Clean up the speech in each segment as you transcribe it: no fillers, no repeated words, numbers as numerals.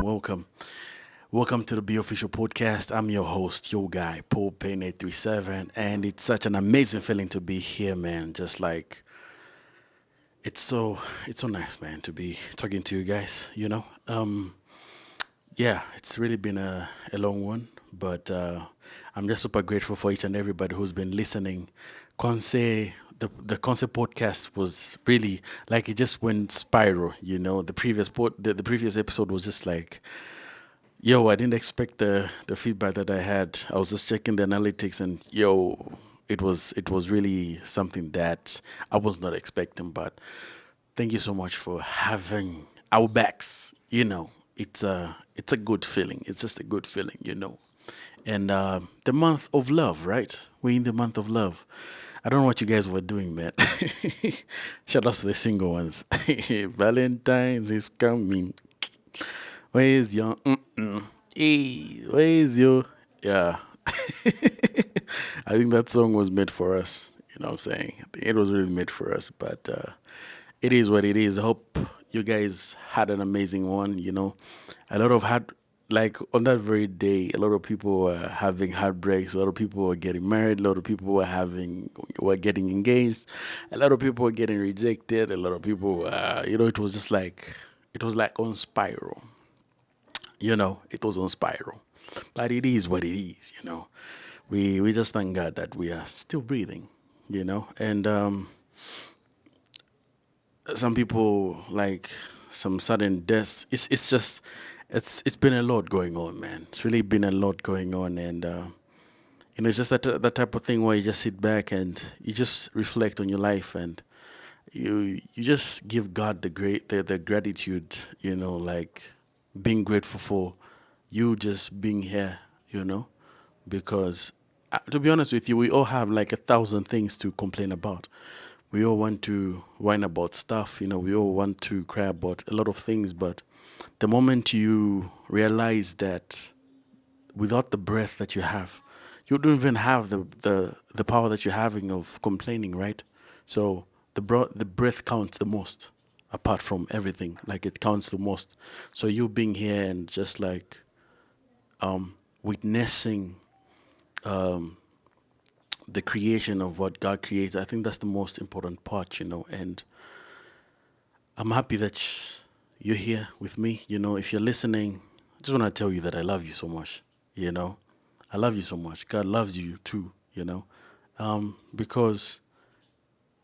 welcome. Welcome to the Be Official Podcast. I'm your host, your guy, Paul Payne837, and it's such an amazing feeling to be here, man. Just like it's so it's so nice, man, to be talking to you guys, yeah, it's really been a long one, but I'm just super grateful for each and everybody who's been listening. Conce, the Conce podcast was really like it just went spiral. The previous episode was just like, yo, I didn't expect the feedback that I had. I was just checking the analytics, and yo, it was really something that I was not expecting. But thank you so much for having our backs. It's a good feeling. It's just a good feeling. And the month of love, right? We're in the month of love. I don't know what you guys were doing, man. Shout out to the single ones. Valentines is coming. Where's your Hey, where's your yeah. I think that song was made for us. You know what I'm saying? I think it was really made for us, but it is what it is. I hope you guys had an amazing one. A lot of had like on that very day, a lot of people were having heartbreaks, a lot of people were getting married, a lot of people were getting engaged, a lot of people were getting rejected, a lot of people it was just like it was like on spiral. It was on spiral. But it is what it is. We just thank God that we are still breathing. And some people like some sudden deaths. It's just it's been a lot going on, man. It's really been a lot going on, and it's just that type of thing where you just sit back and you just reflect on your life, and you just give God the gratitude, like being grateful for you just being here, you know, because to be honest with you, we all have like 1,000 things to complain about. We all want to whine about stuff, we all want to cry about a lot of things, but the moment you realize that without the breath that you have, you don't even have the power that you're having of complaining, right? So the breath counts the most, apart from everything. Like it counts the most. So you being here and just like witnessing the creation of what God creates, I think that's the most important part. And I'm happy that you're here with me. If you're listening, I just want to tell you that I love you so much. You know, I love you so much. God loves you too. Because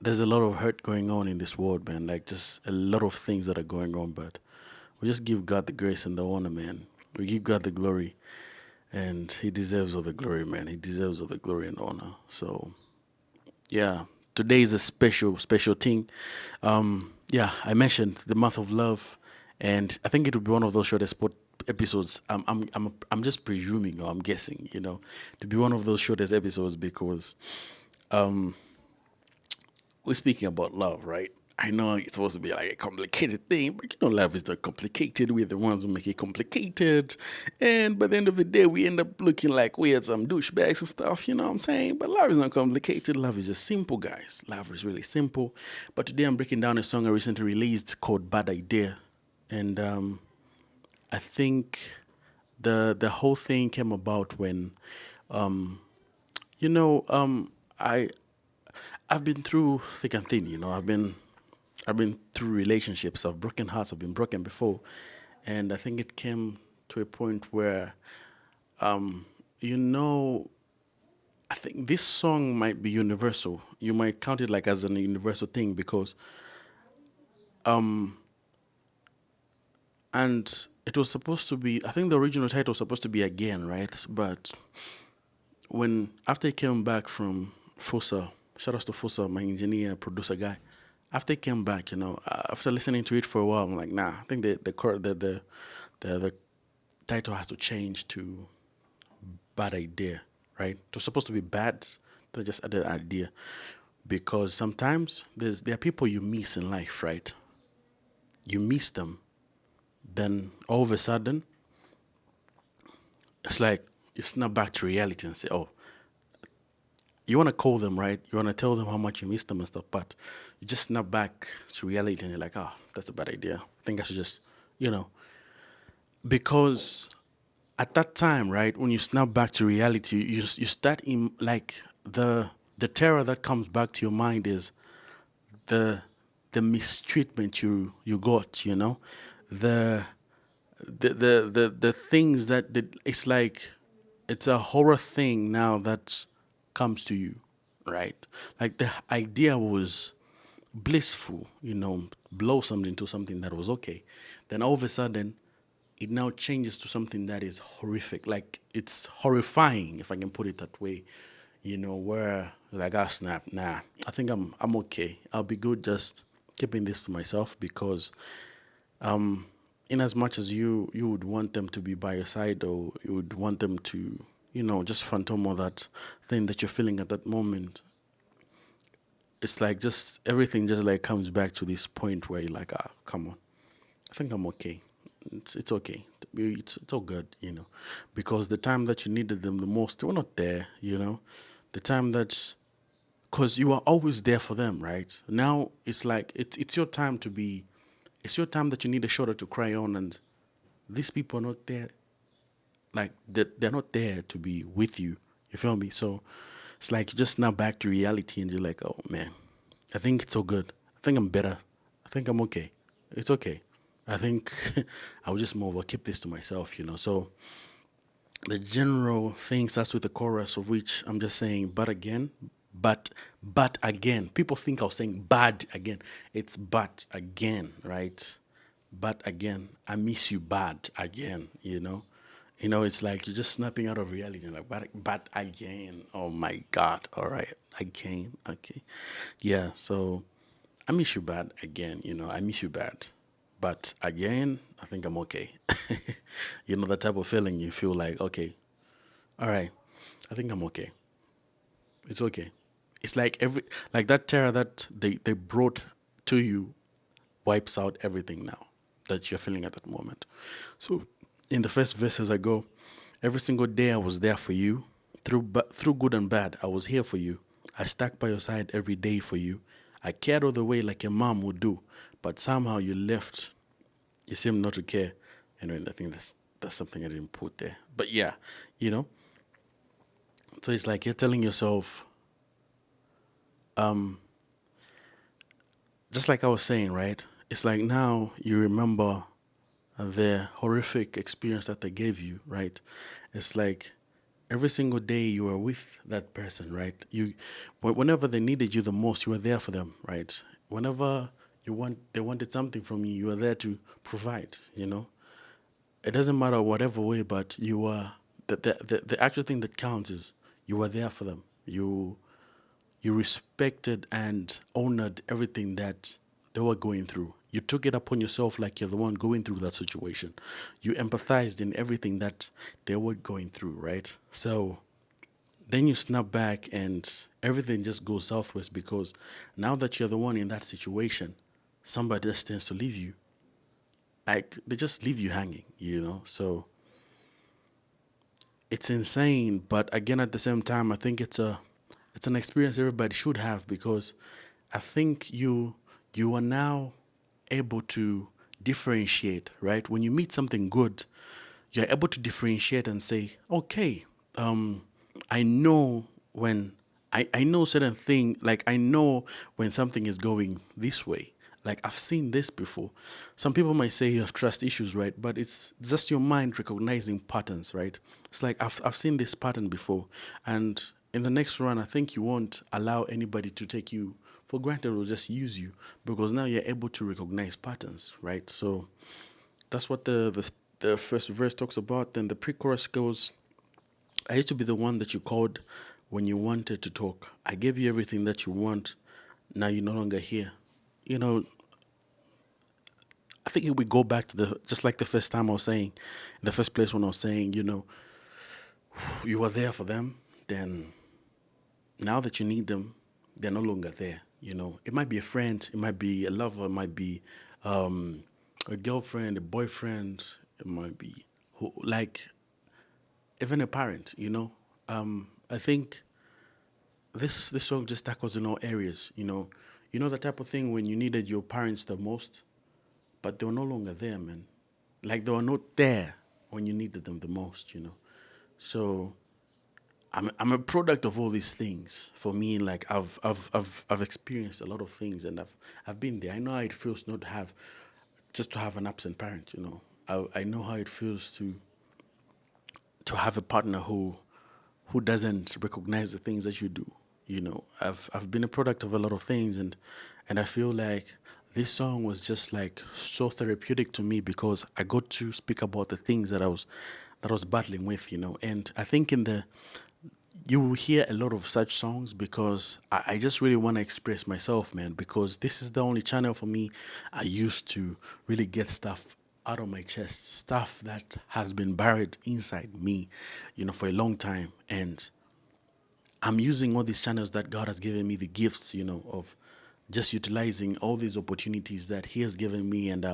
there's a lot of hurt going on in this world, man. Like just a lot of things that are going on, but we just give God the grace and the honor, man. We give God the glory, and He deserves all the glory, man. He deserves all the glory and honor. So yeah, today is a special, special thing. Yeah, I mentioned the month of love, and I think it will be one of those shortest episodes. I'm just presuming or I'm guessing, to be one of those shortest episodes because we're speaking about love, right? I know it's supposed to be like a complicated thing, but love is not complicated. We're the ones who make it complicated. And by the end of the day, we end up looking like we had some douchebags and stuff, you know what I'm saying? But love is not complicated. Love is just simple, guys. Love is really simple. But today I'm breaking down a song I recently released called Bad Idea. And I think the whole thing came about when, you know, I I've been through thick and thin. I've been through relationships. I've broken hearts. I've been broken before, and I think it came to a point where, um, you know, I think this song might be universal. You might count it like as an universal thing because, and it was supposed to be. I think the original title was supposed to be again, right? But when after he came back from Fusa, shout out to Fusa, my engineer, producer guy. After he came back, after listening to it for a while, I'm like, nah, I think the title has to change to Bad Idea, right? It was supposed to be bad, they just added idea because sometimes there are people you miss in life, right? You miss them, then all of a sudden, it's like you snap back to reality and say, oh, you want to call them, right? You want to tell them how much you miss them and stuff, but you just snap back to reality and you're like, oh, that's a bad idea. I think I should just, you know. because at that time, right, when you snap back to reality, you start in like the terror that comes back to your mind is the the mistreatment you got, the the things it's like it's a horror thing now that comes to you, right? Like the idea was blissful, blossomed into something that was okay. Then all of a sudden, it now changes to something that is horrific. Like it's horrifying, if I can put it that way. Where like snap, nah. I think I'm okay. I'll be good just keeping this to myself because in as much as you would want them to be by your side or you would want them to, just phantom all that thing that you're feeling at that moment, it's like just everything just like comes back to this point where you're like, come on, I think I'm okay. It's okay. It's all good, because the time that you needed them the most, they were not there, The time that, because you are always there for them, right? Now it's like it's your time to be, it's your time that you need a shoulder to cry on, and these people are not there. Like they're not there to be with you. You feel me? So it's like you just now back to reality, and you're like, oh man, I think it's all good. I think I'm better. I think I'm okay. It's okay. I think I will just move. I'll keep this to myself, So the general thing starts with the chorus of which I'm just saying, but again, but again. People think I was saying bad again. It's but again, right? But again, I miss you bad again, it's like you're just snapping out of reality. You're like, but again, oh my God, all right, again, okay. Yeah, so I miss you bad again, I miss you bad. But again, I think I'm okay. The type of feeling you feel like, okay, all right, I think I'm okay. It's okay. It's like like that terror that they brought to you wipes out everything now that you're feeling at that moment. So in the first verses I go, every single day I was there for you. Through good and bad, I was here for you. I stuck by your side every day for you. I cared all the way like a mom would do, but somehow you left. You seem not to care. Anyway, I think that's something I didn't put there. But yeah, you know. So it's like you're telling yourself, um, just like I was saying, right? It's like now you remember the horrific experience that they gave you, right? It's like every single day you were with that person, right? Whenever they needed you the most, you were there for them, right? Whenever they wanted something from you, you were there to provide. It doesn't matter whatever way, but you were the actual thing that counts is you were there for them. You respected and honored everything that they were going through. You took it upon yourself like you're the one going through that situation. You empathized in everything that they were going through, right? So then you snap back and everything just goes southwest because now that you're the one in that situation, somebody just tends to leave you. Like they just leave you hanging. So it's insane, but again at the same time I think it's an experience everybody should have because I think you are now able to differentiate, right? When you meet something good, you're able to differentiate and say, okay, I know when I know certain thing, like I know when something is going this way. Like I've seen this before. Some people might say you have trust issues, right? But it's just your mind recognizing patterns, right? It's like I've seen this pattern before, and in the next run, I think you won't allow anybody to take you for granted or just use you because now you're able to recognize patterns, right? So that's what the first verse talks about. Then the pre-chorus goes, I used to be the one that you called when you wanted to talk. I gave you everything that you want. Now you're no longer here. You know, I think if we go back to just like the first time I was saying, the first place when I was saying, you were there for them, then now that you need them, they're no longer there. It might be a friend, it might be a lover, it might be um, a girlfriend, a boyfriend, it might be like even a parent. I think this song just tackles in all areas. The type of thing when you needed your parents the most, but they were no longer there, man. Like they were not there. when you needed them the most, you know. So I'm a product of all these things. For me, like I've experienced a lot of things, and I've been there. I know how it feels not to have just to have an absent parent. You know, I know how it feels to have a partner who doesn't recognize the things that you do. You know, I've been a product of a lot of things, and I feel like this song was just like so therapeutic to me because I got to speak about the things that I was battling with, you know. And I think in the you will hear a lot of such songs because I just really want to express myself, man, because this is the only channel for me I used to really get stuff out of my chest, stuff that has been buried inside me, you know, for a long time. And I'm using all these channels that God has given me, the gifts, you know, of just utilizing all these opportunities that He has given me, and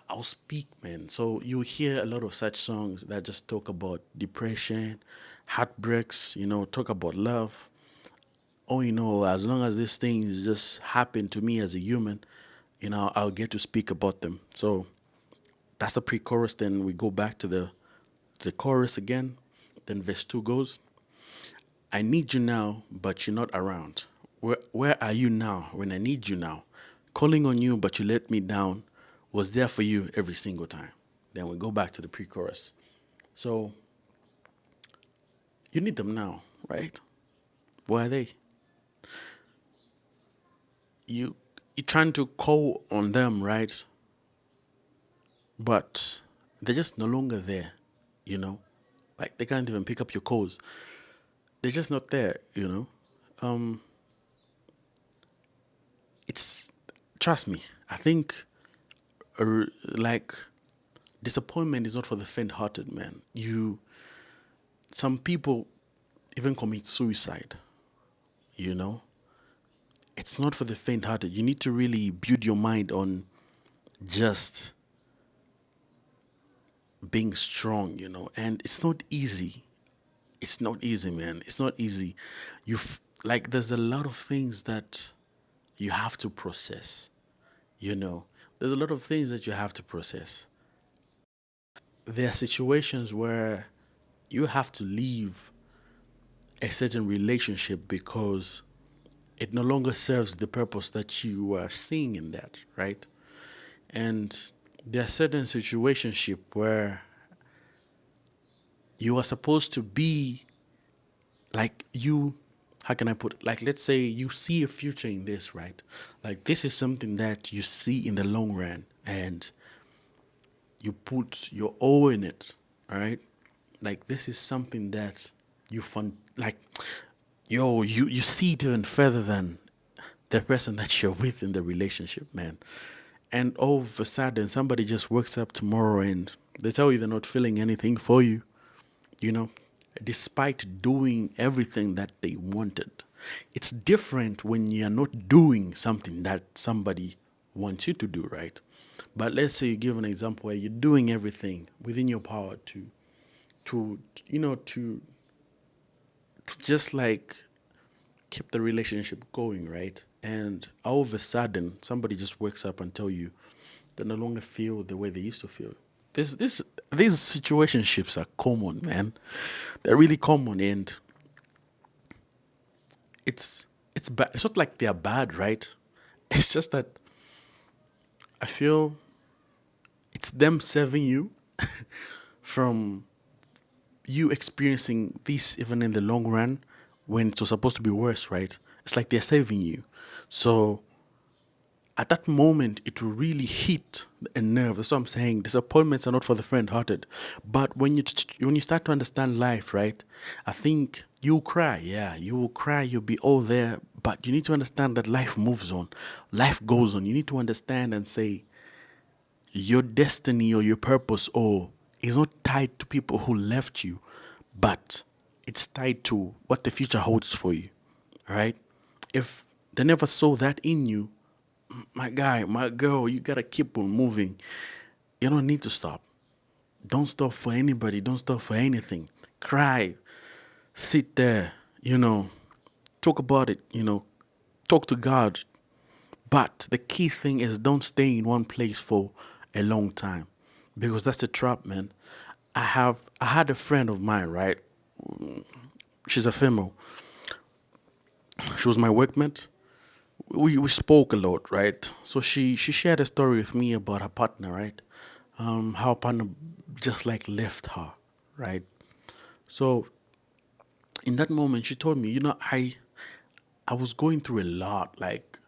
I'll speak, man. So you hear a lot of such songs that just talk about depression, heartbreaks, you know, talk about love. Oh, you know, as long as these things just happen to me as a human, you know, I'll get to speak about them. So that's the pre-chorus. Then we go back to the chorus again. Then verse two goes. I need you now, but you're not around. Where are you now when I need you now? Calling on you, but you let me down. Was there for you every single time. Then we go back to the pre chorus. So you need them now, right? Where are they? You, you're trying to call on them, right? But they're just no longer there, you know? Like they can't even pick up your calls. They're just not there, you know? Um, it's, trust me, I think like disappointment is not for the faint-hearted, man. Some people even commit suicide. You know, it's not for the faint-hearted. You need to really build your mind on just being strong. You know, and it's not easy. It's not easy, man. It's not easy. Like there's a lot of things that you have to process. You know, there's a lot of things that you have to process. There are situations where you have to leave a certain relationship because it no longer serves the purpose that you are seeing in that, right? And there are certain situationship where you are supposed to be like you how can I put it? Like let's say you see a future in this, right? Like this is something that you see in the long run and you put your all in it, all right? Like this is something that you fun like you see it even further than the person that you're with in the relationship, man. And all of a sudden somebody just wakes up tomorrow and they tell you they're not feeling anything for you, you know, despite doing everything that they wanted. It's different when you're not doing something that somebody wants you to do, right? But let's say you give an example where you're doing everything within your power to you know to just like keep the relationship going, right? And all of a sudden, somebody just wakes up and tell you they no longer feel the way they used to feel. These situationships are common, man. They're really common, and it's bad. It's not like they're bad, right? It's just that I feel it's them serving you from you experiencing this even in the long run when it was supposed to be worse, right? It's like they're saving you. So at that moment, it will really hit a nerve. That's what I'm saying. Disappointments are not for the faint-hearted. But when you start to understand life, right? I think you'll cry. Yeah, you will cry. You'll be all there. But you need to understand that life moves on. Life goes on. You need to understand and say your destiny or your purpose or is not tied to people who left you, but it's tied to what the future holds for you. All right? If they never saw that in you, my guy, my girl, you gotta keep on moving. You don't need to stop. Don't stop for anybody. Don't stop for anything. Cry. Sit there. You know, talk about it. You know, talk to God. But the key thing is don't stay in one place for a long time. because that's the trap, man. I had a friend of mine, right? She's a female. She was my workmate. We spoke a lot, right? So she shared a story with me about her partner, right? How her partner just like left her, right? So in that moment, she told me, I was going through a lot. Like,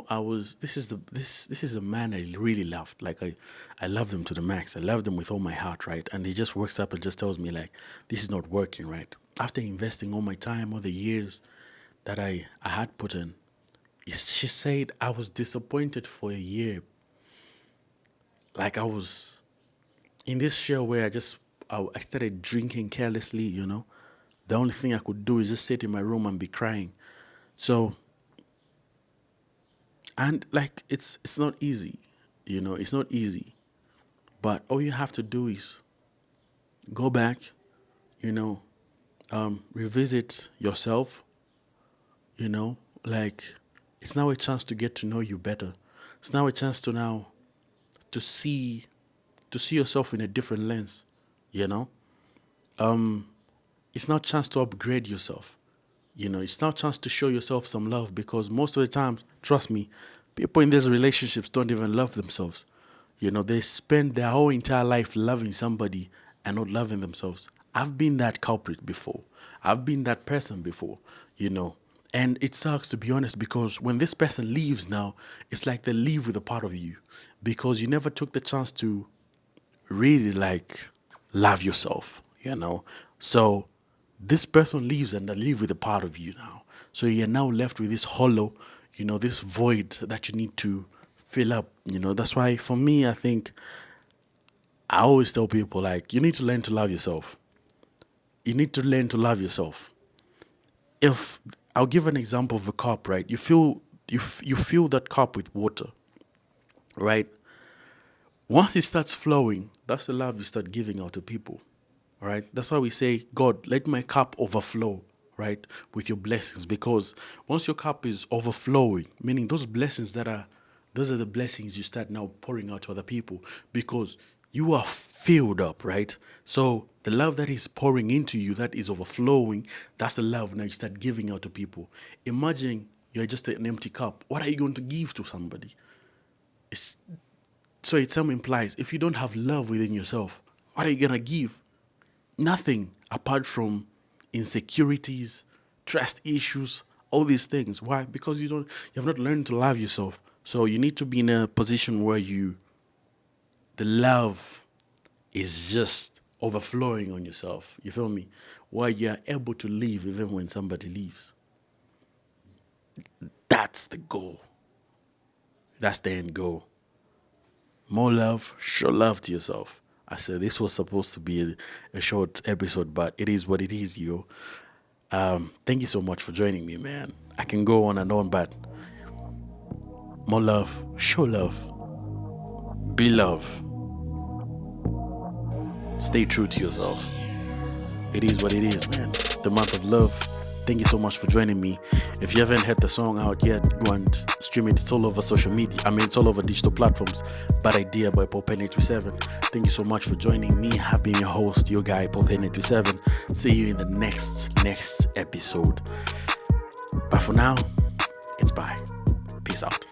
I was. This is a man I really loved. Like I loved him to the max. I loved him with all my heart, right? And he just wakes up and just tells me like, this is not working, right? After investing all my time, all the years that I had put in, she said I was disappointed for a year. Like I was in this shell where I started drinking carelessly. The only thing I could do is just sit in my room and be crying. So, and like it's not easy, it's not easy. But all you have to do is go back, you know, revisit yourself, like it's now a chance to get to know you better. It's now a chance to see to see yourself in a different lens, you know. It's now a chance to upgrade yourself. It's now a chance to show yourself some love because most of the time, trust me, people in these relationships don't even love themselves. They spend their whole entire life loving somebody and not loving themselves. I've been that culprit before. I've been that person before, you know. And it sucks to be honest because when this person leaves now, it's like they leave with a part of you because you never took the chance to really like love yourself. So this person leaves and they leave with a part of you now. So you're now left with this hollow, this void that you need to fill up. That's why for me, I think I always tell people like you need to learn to love yourself. You need to learn to love yourself. If I'll give an example of a cup, right? You fill that cup with water, right? Once it starts flowing, that's the love you start giving out to people, right? That's why we say, God, let my cup overflow, right, with your blessings. Because once your cup is overflowing, meaning those are the blessings you start now pouring out to other people because you are filled up, right? So the love that is pouring into you, that is overflowing, that's the love now you start giving out to people. Imagine you're just an empty cup. What are you going to give to somebody? It's, so it some implies if you don't have love within yourself, what are you gonna give? Nothing apart from insecurities, trust issues, all these things. Why? Because you have not learned to love yourself. So you need to be in a position where the love is just overflowing on yourself. You feel me? Where you're able to live even when somebody leaves. That's the goal. That's the end goal. More love, show love to yourself. I said this was supposed to be a short episode, but it is what it is, yo. Thank you so much for joining me, man. I can go on and on, but more love, show love, be love. Stay true to yourself. It is what it is, man. The month of love. Thank you so much for joining me. If you haven't heard the song out yet, go and stream it. It's all over social media. It's all over digital platforms. Bad Idea by Payne837. Thank you so much for joining me. I've been your host, your guy, Payne837. See you in the next episode. But for now, it's bye. Peace out.